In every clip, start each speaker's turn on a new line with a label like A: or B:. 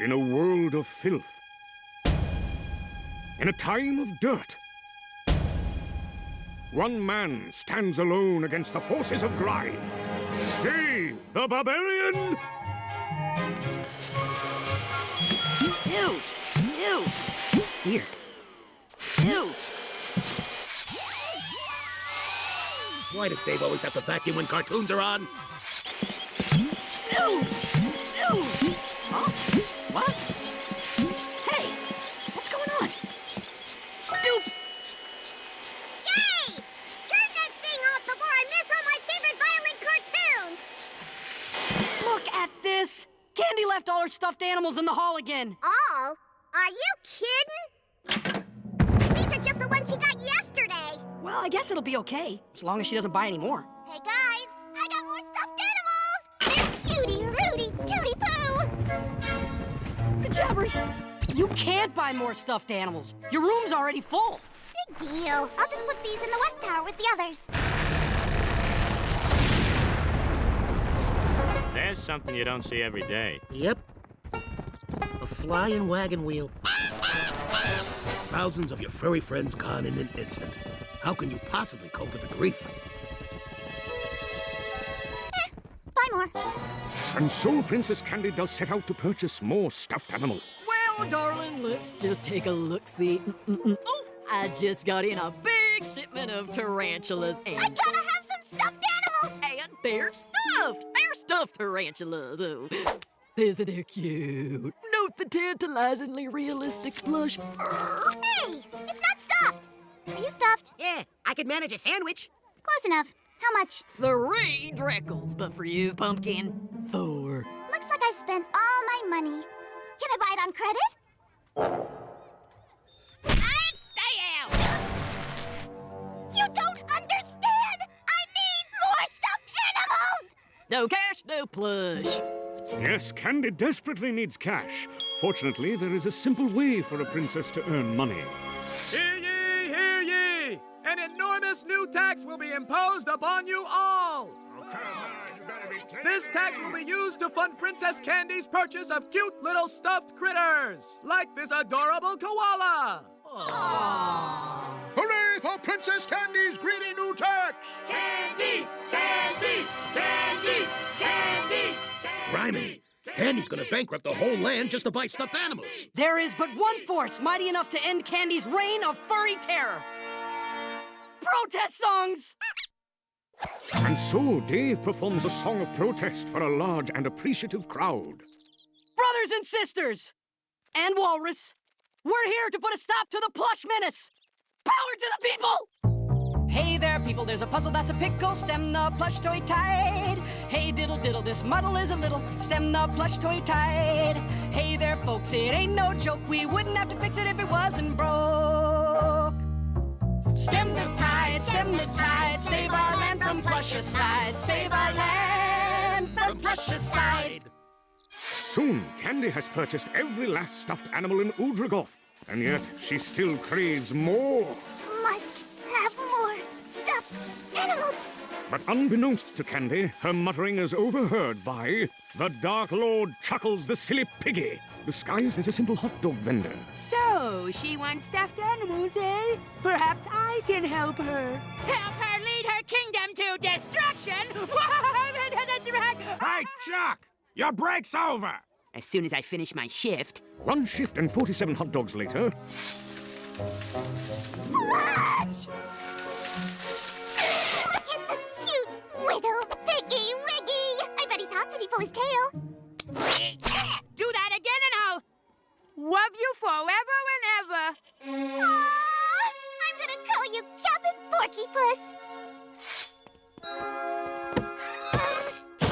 A: in a world of filth, in a time of dirt, one man stands alone against the forces of grime. Dave, the Barbarian!
B: Ew! Ew!
A: Here.
B: Ew!
C: Why does Dave always have to vacuum when cartoons are on?
B: Ew! Ew! Huh? What? Hey! What's going on? Doop!
D: Yay! Turn that thing off before I miss all my favorite violent cartoons!
B: Look at this! Candy left all her stuffed animals in the hall again.
D: All? Are you kidding? These are just the ones she got yesterday.
B: Well, I guess it'll be okay, as long as she doesn't buy any more.
D: Hey guys, I got more stuffed animals! They're cutie, Rudy, Tootie Poo!
B: Jabbers, you can't buy more stuffed animals. Your room's already full.
D: Big deal. I'll just put these in the West Tower with the others.
E: There's something you don't see every day.
C: Yep. A flying wagon wheel. Thousands of your furry friends gone in an instant. How can you possibly cope with the grief?
D: Buy more.
A: And so Princess Candy does set out to purchase more stuffed animals.
F: Well, darling, let's just take a look-see. Oh, I just got in a big shipment of tarantulas and...
D: I gotta have some stuffed animals!
F: And they're stuffed! They're stuffed tarantulas! Oh, isn't they cute? Note the tantalizingly realistic plush fur.
D: Hey, it's not stuffed. Are you stuffed?
B: Yeah, I could manage a sandwich.
D: Close enough. How much?
F: 3 dreckels, but for you, Pumpkin, 4.
D: Looks like I've spent all my money. Can I buy it on credit?
F: I'd stay out!
D: You don't understand! I need more stuffed animals!
F: No cash, no plush.
A: Yes, Candy desperately needs cash. Fortunately, there is a simple way for a princess to earn money.
G: Hear ye, hear ye! An enormous new tax will be imposed upon you all! This tax will be used to fund Princess Candy's purchase of cute little stuffed critters, like this adorable koala!
C: Hooray for Princess Candy's greedy new tax!
G: Candy! Candy! Candy! Candy!
C: Rhyming. Candy's gonna bankrupt the whole land just to buy stuffed animals.
B: There is but one force mighty enough to end Candy's reign of furry terror. Protest songs!
A: And so Dave performs a song of protest for a large and appreciative crowd.
B: Brothers and sisters, and Walrus, we're here to put a stop to the plush menace. Power to the people! Hey there, people, there's a puzzle that's a pickle. Stem the plush toy tide. Hey, diddle, diddle, this muddle is a little. Stem the plush toy tide. Hey there, folks, it ain't no joke. We wouldn't have to fix it if it wasn't broke. Stem the tide, save our land from plushicide. Save our land from plushicide.
A: Soon, Candy has purchased every last stuffed animal in Udragoth, and yet she still craves more.
D: Must have more stuffed animals.
A: But unbeknownst to Candy, her muttering is overheard by the Dark Lord Chuckles the Silly Piggy, disguised as a simple hot dog vendor.
H: So, she wants stuffed animals, eh? Perhaps I can help her. Help her lead her kingdom to destruction?
G: Hey, Chuck! Your break's over!
H: As soon as I finish my shift.
A: 1 shift and 47 hot dogs later,
D: Flush! Look at the cute little piggy wiggy. I bet he talks if he pull his tail.
H: Do that again and I'll love you forever and ever.
D: Aww, I'm gonna call you Captain Porkypuss.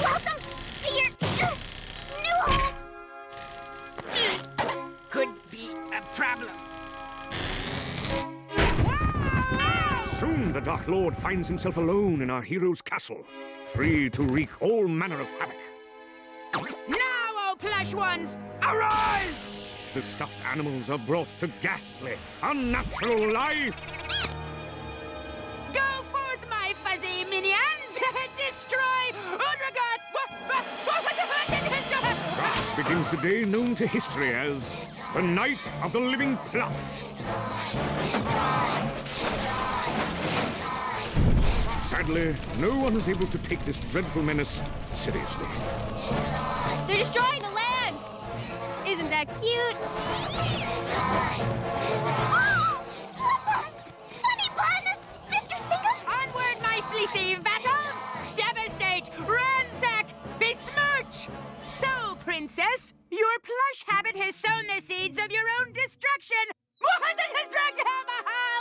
D: Welcome to your new home.
H: Could be a problem.
A: soon the Dark Lord finds himself alone in our hero's castle, free to wreak all manner of havoc.
H: Now, oh plush ones, arise!
A: The stuffed animals are brought to ghastly, unnatural life.
H: Go forth, my fuzzy minions! Destroy Udragot!
A: Thus begins the day known to history as the Night of the Living Plush. Sadly, no one is able to take this dreadful menace seriously.
D: They're destroying the land! Isn't that cute? Oh! Funny bun! Mr. Stinkers!
H: Onward, my fleecy vassals! Devastate, ransack, besmirch! So, princess, your plush habit has sown the seeds of your own destruction!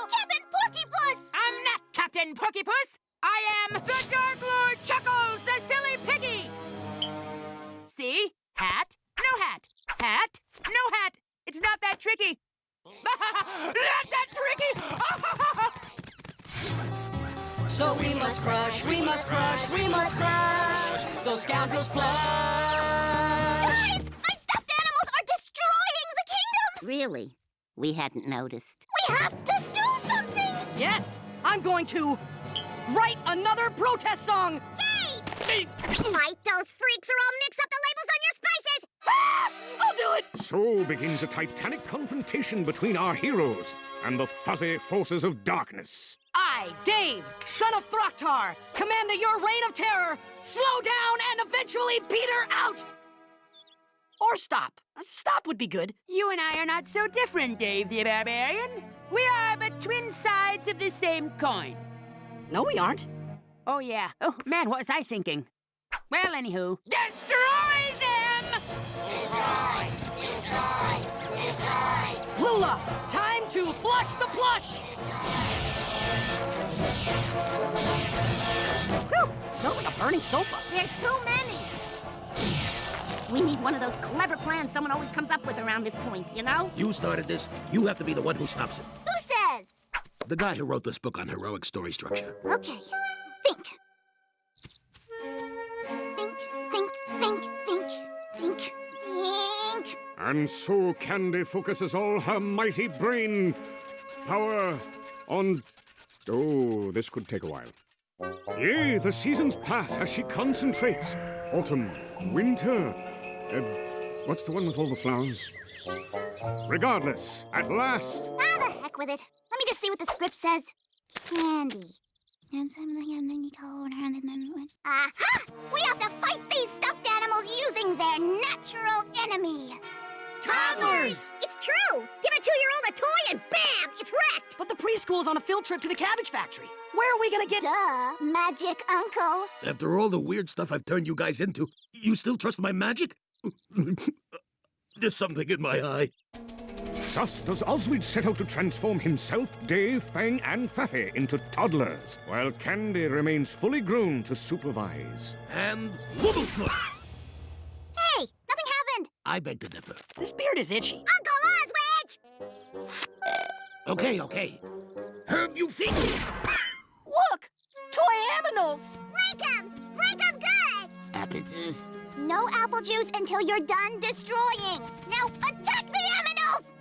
D: Captain Porkypuss!
H: I'm not Captain Porkypuss! I am the Dark Lord Chuckles, the silly piggy! See? Hat, no hat. Hat, no hat. It's not that tricky. Not that tricky!
B: So we must crush, we must crush, we must crush those scoundrels plush.
D: Guys, my stuffed animals are destroying the kingdom!
I: Really? We hadn't noticed.
D: We have to do something!
B: Yes, I'm going to write another protest song.
D: Dave! Fight those freaks or I'll mix up the labels on your spices!
B: I'll do it.
A: So begins a titanic confrontation between our heroes and the fuzzy forces of darkness.
B: I, Dave, son of Throcktar, command that your reign of terror slow down and eventually beat her out. Or stop. Stop would be good.
H: You and I are not so different, Dave the Barbarian. We are but twin sides of the same coin.
B: No, we aren't.
H: Oh, yeah. Oh, man, what was I thinking? Well, anywho. Destroy them!
B: Lula, time to flush the plush. Whew, smells like a burning sofa.
D: There's too many! We need one of those clever plans someone always comes up with around this point, you know?
C: You started this. You have to be the one who stops it.
D: Who says?
C: The guy who wrote this book on heroic story structure.
D: Okay, think. Think.
A: And so Candy focuses all her mighty brain power on... Oh, this could take a while. Yea, the seasons pass as she concentrates. Autumn, winter... what's the one with all the flowers? Regardless, at last...
D: Ah, the heck with it. Let me just see what the script says. Candy. And something, and then you go around, and then... Aha! We have to fight these stuffed animals using their natural enemy.
B: Toddlers!
D: It's true! Give a 2-year-old a toy and bam! It's wrecked!
B: But the preschool's on a field trip to the cabbage factory. Where are we gonna get...
D: Duh, magic uncle.
C: After all the weird stuff I've turned you guys into, you still trust my magic? There's something in my eye.
A: Thus does Oswald set out to transform himself, Dave, Fang, and Faffy into toddlers, while Candy remains fully grown to supervise.
C: And wobble snook!
D: Hey, nothing happened.
C: I beg to differ.
B: This beard is itchy.
D: Uncle Oswald!
C: Okay. Herb, you think?
B: Look! Toy aminals!
D: Break 'em good!
C: Apple juice.
D: No apple juice until you're done destroying. Now attack the aminals!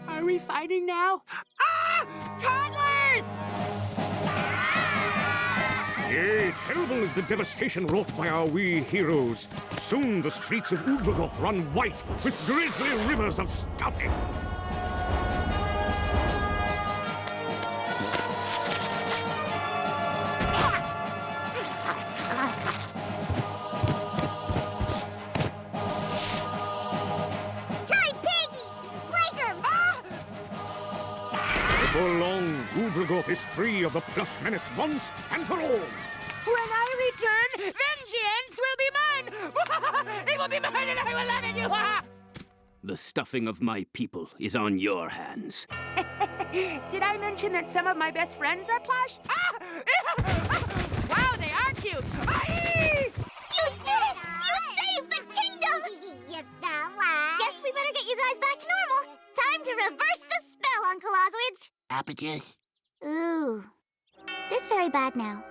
H: Are we fighting now? Ah! Toddlers!
A: Yea, terrible is the devastation wrought by our wee heroes. Soon the streets of Udragoth run white with grisly rivers of stuffing. Before long, Udragoth is free of the plush menace once and for all.
H: When I return, vengeance will be mine! It will be mine and I will laugh at you!
J: The stuffing of my people is on your hands.
H: Did I mention that some of my best friends are plush? Wow, they are cute!
D: You did it! You saved the kingdom! Guess we better get you guys back to normal. Time to reverse the spell, Uncle Oswald.
C: Apple juice.
D: Ooh. This very bad now.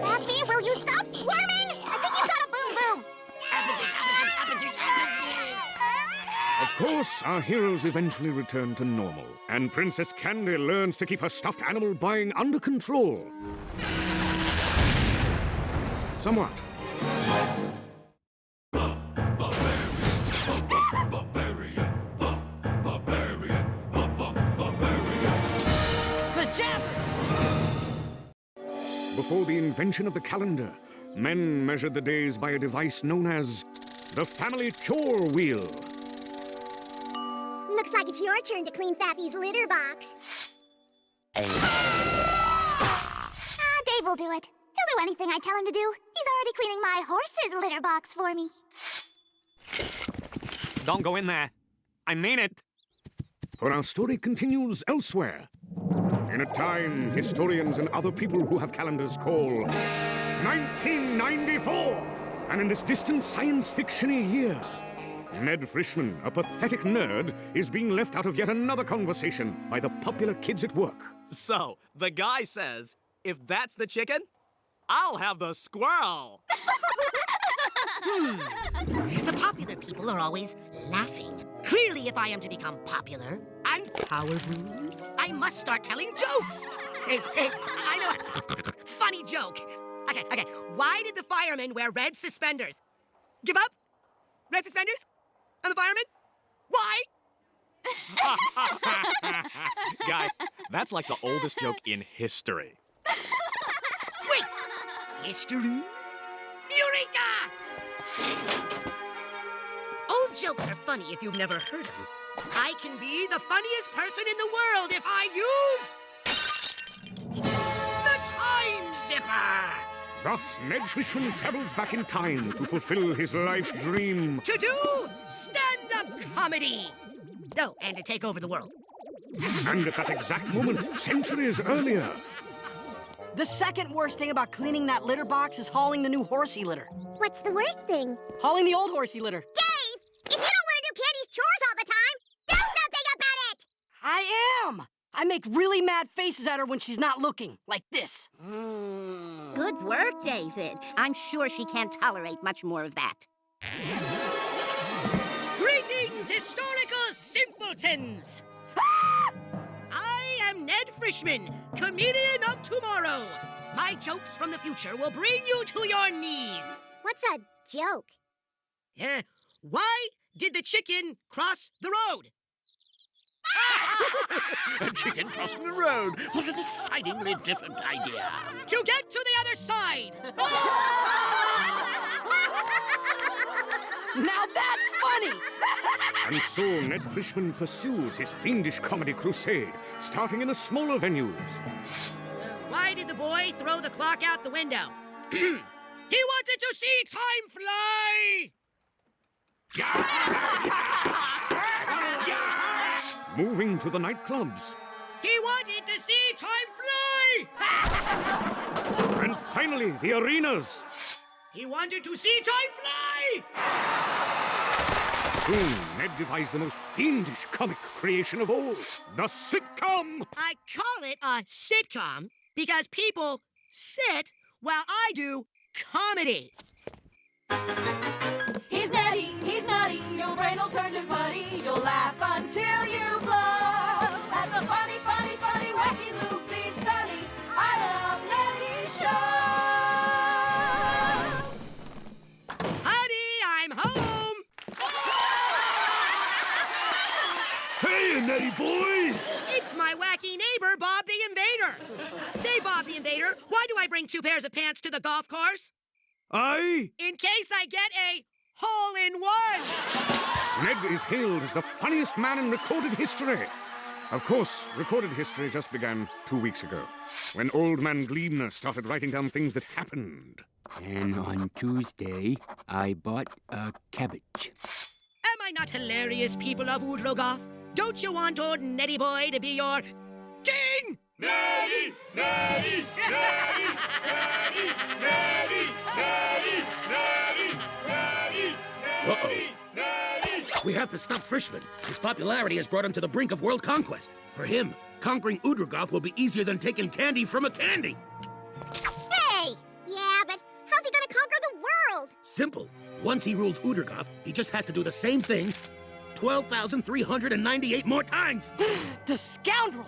D: Pappy, will you stop squirming? I think you've got a boom-boom.
A: Of course, our heroes eventually return to normal, and Princess Candy learns to keep her stuffed animal buying under control. Somewhat. before the invention of the calendar, men measured the days by a device known as the family chore wheel.
D: Looks like it's your turn to clean Faffy's litter box. Dave will do it. He'll do anything I tell him to do. He's already cleaning my horse's litter box for me.
G: Don't go in there. I mean it.
A: For our story continues elsewhere. In a time historians and other people who have calendars call 1994. And in this distant science fiction-y year, Ned Frischman, a pathetic nerd, is being left out of yet another conversation by the popular kids at work.
G: So, the guy says, if that's the chicken, I'll have the squirrel.
K: The popular people are always laughing. Clearly, if I am to become popular and powerful, I must start telling jokes. Hey, I know. Funny joke. Okay. Why did the firemen wear red suspenders? Give up? Red suspenders? And the firemen? Why?
G: Guy, that's like the oldest joke in history.
K: Wait! History? Eureka! Old jokes are funny if you've never heard them. I can be the funniest person in the world if I use the Time Zipper!
A: Thus, Ned Frischman travels back in time to fulfill his life's dream.
K: To do stand-up comedy! No, and to take over the world.
A: And at that exact moment, centuries earlier,
B: The second worst thing about cleaning that litter box is hauling the new horsey litter.
D: What's the worst thing?
B: Hauling the old horsey litter.
D: Dave! If you don't want to do Candy's chores all the time, do something about it!
B: I am! I make really mad faces at her when she's not looking, like this.
I: Good work, David. I'm sure she can't tolerate much more of that.
K: Greetings, historical simpletons! I am Ned Frischman, comedian of tomorrow. My jokes from the future will bring you to your knees.
D: What's a joke?
K: Why did the chicken cross the road?
C: A chicken crossing the road was an excitingly different idea.
K: To get to the other side.
B: Now that's funny!
A: and so Ned Frischman pursues his fiendish comedy crusade, starting in the smaller venues.
K: Why did the boy throw the clock out the window? He wanted to see time fly!
A: Moving to the nightclubs.
K: He wanted to see time fly!
A: And finally, the arenas.
K: He wanted to see time fly!
A: Soon, Ned devised the most fiendish comic creation of all, the sitcom.
K: I call it a sitcom because people sit while I do comedy.
B: He's nutty, your brain will turn to putty. You'll laugh until you blow. At the funny, wacky, loopy, sunny, I love Nettie Show.
K: Honey, I'm home!
C: Hey, Nettie boy!
K: It's my wacky neighbor, Bob the Invader. Say, Bob the Invader, why do I bring 2 pairs of pants to the golf course?
C: Aye?
K: In case I get a hole-in-one!
A: Ned is hailed as the funniest man in recorded history. Of course, recorded history just began 2 weeks ago, when Old Man Gleaner started writing down things that happened.
J: And on Tuesday, I bought a cabbage.
K: Am I not hilarious, people of Udrogoth? Don't you want old Nettie boy to be your king?
C: Nettie! Nettie! Nettie! Nettie! Nettie! Nettie! Nettie! Nettie! Uh-oh. We have to stop Frischman. His popularity has brought him to the brink of world conquest. For him, conquering Udrogoth will be easier than taking candy from a candy.
D: Hey! Yeah, but how's he gonna conquer the world?
C: Simple. Once he rules Udrogoth, he just has to do the same thing 12,398 more times.
B: The scoundrel!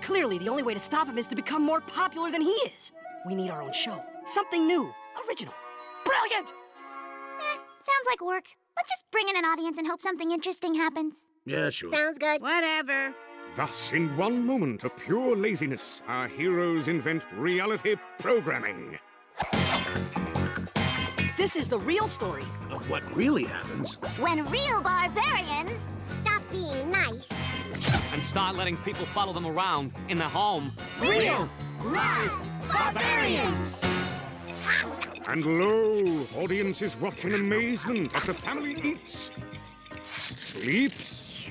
B: Clearly, the only way to stop him is to become more popular than he is. We need our own show. Something new, original. Brilliant!
D: Sounds like work. Let's just bring in an audience and hope something interesting happens.
C: Yeah, sure.
D: Sounds good.
I: Whatever.
A: Thus, in one moment of pure laziness, our heroes invent reality programming.
B: This is the real story.
C: Of what really happens.
D: When real barbarians stop being nice.
B: And start letting people follow them around in their home.
D: Real live barbarians!
A: And lo, audiences watch in amazement as the family eats, sleeps,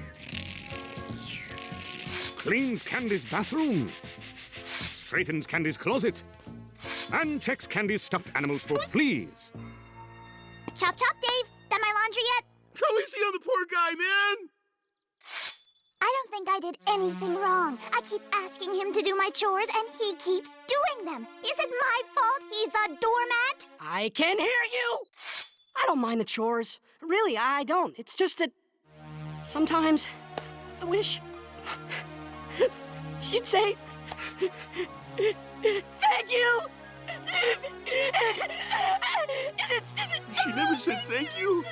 A: cleans Candy's bathroom, straightens Candy's closet, and checks Candy's stuffed animals for fleas.
D: Chop chop, Dave. Done my laundry yet?
C: Go easy on the poor guy, man!
D: I don't think I did anything wrong. I keep asking him to do my chores, and he keeps doing them. Is it my fault he's a doormat?
B: I can hear you! I don't mind the chores. Really, I don't. It's just that sometimes I wish she'd say thank you.
C: She never said thank you.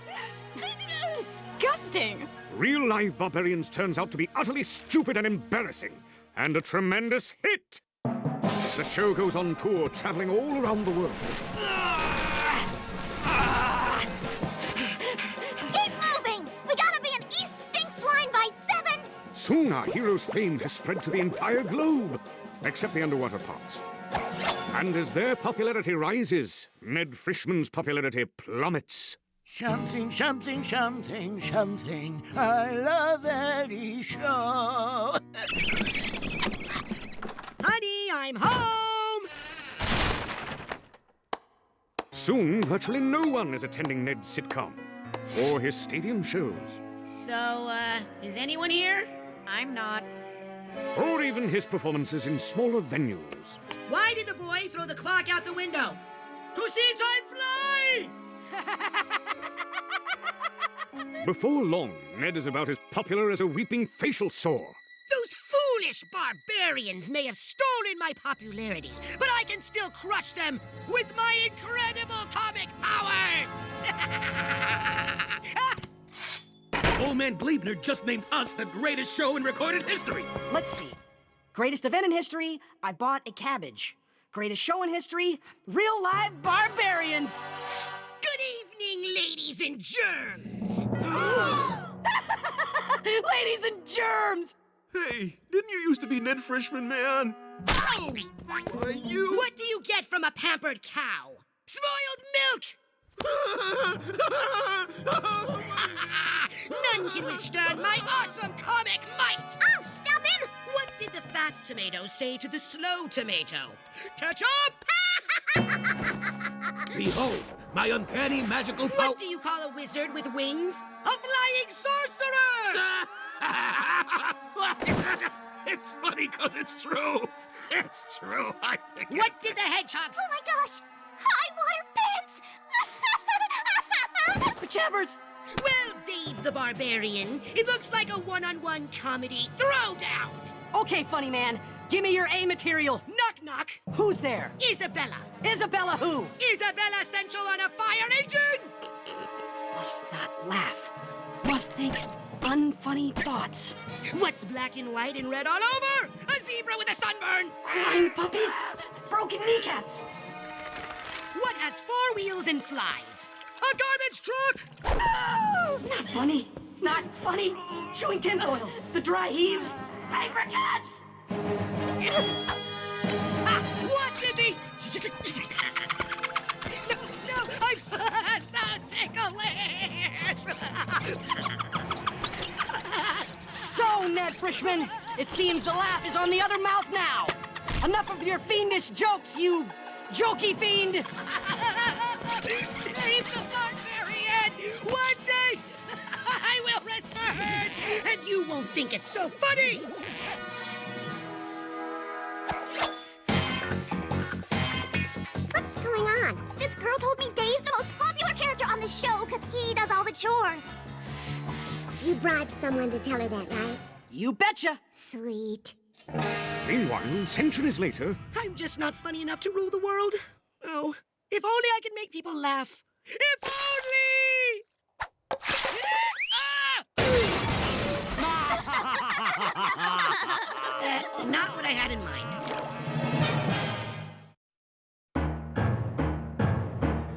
F: Disgusting.
A: Real Live Barbarians turns out to be utterly stupid and embarrassing, and a tremendous hit. The show goes on tour, traveling all around the world.
D: Keep moving! We gotta be in East Stink Swine by 7!
A: Soon our hero's fame has spread to the entire globe, except the underwater parts. And as their popularity rises, Ned Frischman's popularity plummets.
J: Something, something, something, something. I love Eddie Show.
K: Honey, I'm home!
A: Soon, virtually no one is attending Ned's sitcom or his stadium shows,
K: So, is anyone here?
F: I'm not.
A: or even his performances in smaller venues.
K: Why did the boy throw the clock out the window? To see time fly!
A: Before long, Ned is about as popular as a weeping facial sore.
K: Those foolish barbarians may have stolen my popularity, but I can still crush them with my incredible comic powers!
C: Old man Bleebner just named us the greatest show in recorded history.
B: Let's see. Greatest event in history, I bought a cabbage. Greatest show in history, Real Live Barbarians.
K: Good evening, ladies and germs!
B: Ladies and germs!
C: Hey, didn't you used to be Ned Frischman, man?
K: Oh!
C: You?
K: What do you get from a pampered cow? Spoiled milk! None can withstand my awesome comic might!
D: Oh, stop him!
K: What did the fast tomato say to the slow tomato? Catch up!
C: Behold, my uncanny magical power.
K: What do you call a wizard with wings? A flying sorcerer!
C: It's funny because it's true. It's true. I think
K: What did the hedgehogs...
D: Oh my gosh! High water pants!
B: Jabbers!
K: Well, Dave the Barbarian, it looks like a one-on-one comedy throwdown.
B: Okay, funny man, give me your A material.
K: Knock, knock.
B: Who's there?
K: Isabella.
B: Isabella who?
K: Isabella Central on a fire engine!
B: Must not laugh. Must think unfunny thoughts.
K: What's black and white and red all over? A zebra with a sunburn!
B: Crying puppies? Broken kneecaps?
K: What has 4 wheels and flies? A garbage truck!
B: Oh, not funny. Not funny. Chewing tinfoil. The dry heaves. Paper cuts!
K: What did the... No, I'm so ticklish!
B: So, Ned Frischman, it seems the laugh is on the other mouth now. Enough of your fiendish jokes, you jokey fiend!
K: Dave the Barbarian! One day, I will return, and you won't think it's so funny!
D: What's going on? This girl told me Dave's the most popular character on the show because he does all the chores. You bribed someone to tell her that, right?
B: You betcha!
D: Sweet.
A: Meanwhile, centuries later,
K: I'm just not funny enough to rule the world. Oh, if only I could make people laugh. If only! Ah! I had in mind.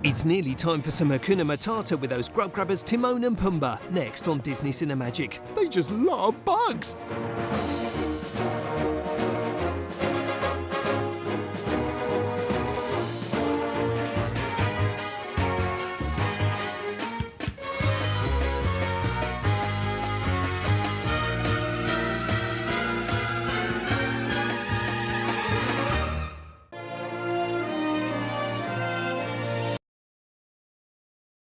L: It's nearly time for some Hakuna Matata with those grub grabbers Timon and Pumbaa, next on Disney Cinemagic. They just love bugs.